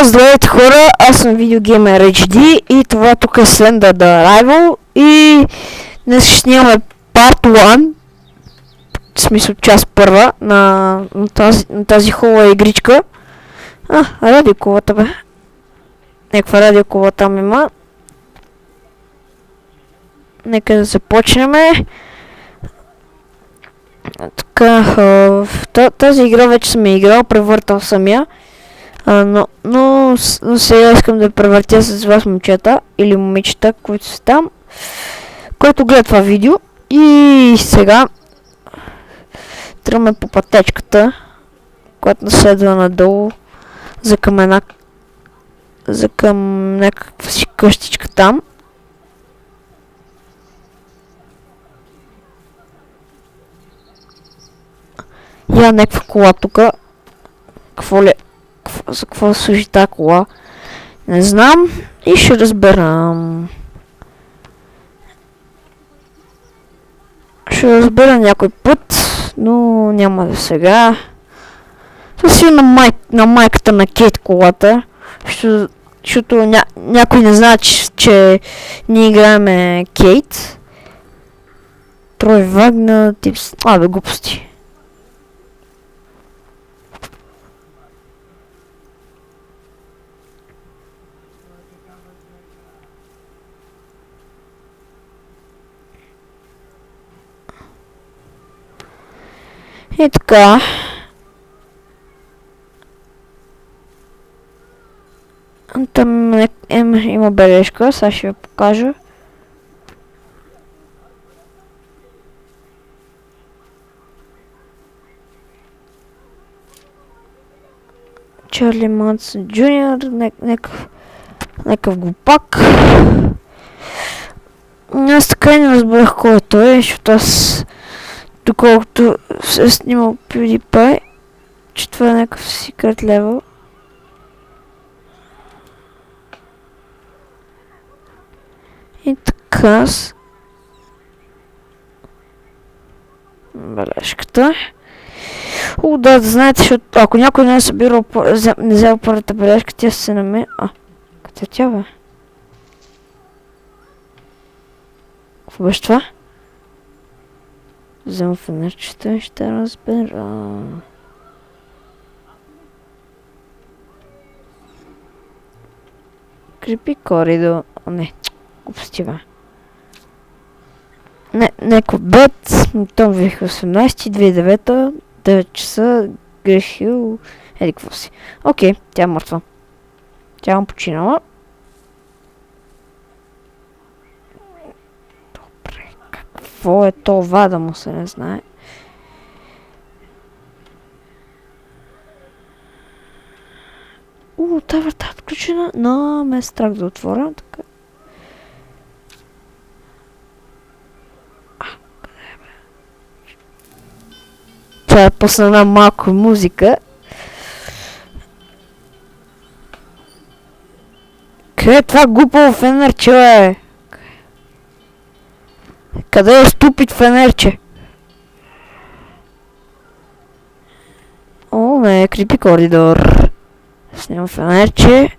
Здравейте хора, аз съм Videogamer HD и това тук е Slender the Arrival и днес ще снимаме Part 1, в смисъл част първа на тази хубава игричка. Радиокулата бе. Някаква радиокула там има. Нека да започнеме. Така, в тази игра вече съм играл, превъртал самия. Но сега искам да превъртя с вас момчета или момичета, които са там, който гледа това видео. И сега тръгваме по пътечката, която наследва надолу за към някаква си къщичка там. Я някаква кола тука. За какво служи тази кола? Не знам и ще разберам. Ще разбера някой път, но няма да сега. Също на майката на Кейт колата, защото някой не знае, че ние играеме Кейт. Трой Вагна, типс... бе, глупости. И така. Там има бележка, сега ще ви покажа. Чарли Мансън Джуниор, някакъв глупак. Аз така и не разбрах кой е той, защото аз доколкото се е снимал PewDiePie, че това е някакъв secret level. И така бележката. Да знаете, защото ако някой не е събирал, не взел първата бележка, тя се намери. Къде тя бе? Какво беше това? Взема фенерчета и ще разбера. Крипи коридор. Не, глупости бе. Некво бед, том 2018, 2009, 9 часа, Грехил, еди какво си. Окей, тя е мъртва. Тя му починала. Добре, какво е това да му се не знае? Та врата е отключена, но ме е страх да отворя, така. Къде бе? Това е пусна една малко музика. Къде е това глупаво фенерче, бе? Къде е ступид фенерче? Не, крипи коридор. Снимам фенерче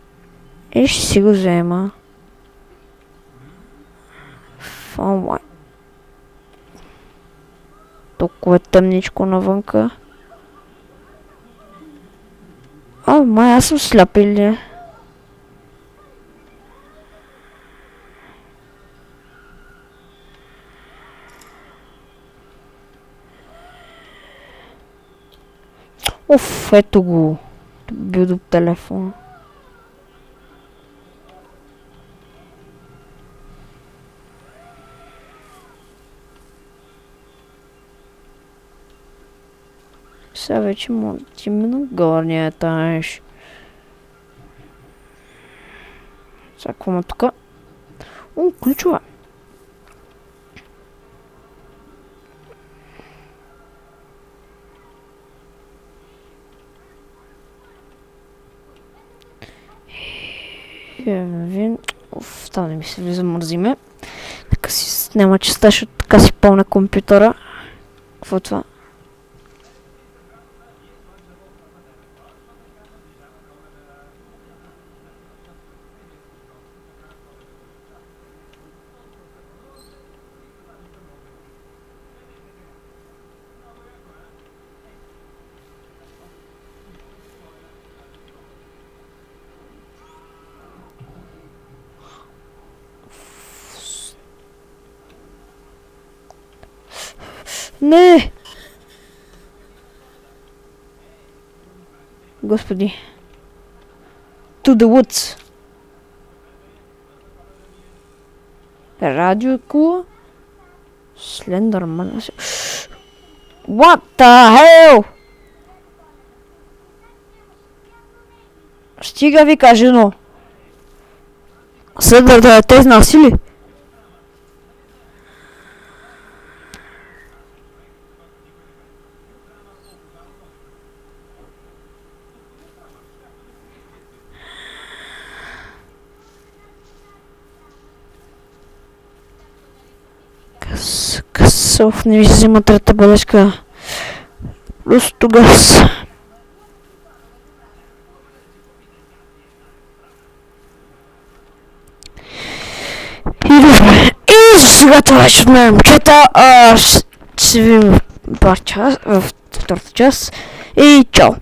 и ще си го взема. Май. Толкова е тъмничко навънка. Май, аз съм сляп или? Ето го. Бил до телефона. Сега вече може да отидем на горния етаж. Сега какво има тука? Ключова. Това не ми се влиза, мързиме. Така си няма честа, защото така си пълна компютъра. Какво е това? Не! Господи. To the woods. Радио кула. Слендърман. What the hell? Стига ви кажи, но. Следва да те изнасили. Късов, не ви се взима трета бележка. Просто газ. И добре. И сега това ще отнеме момчета. Ще ви видим в втората част. И чао!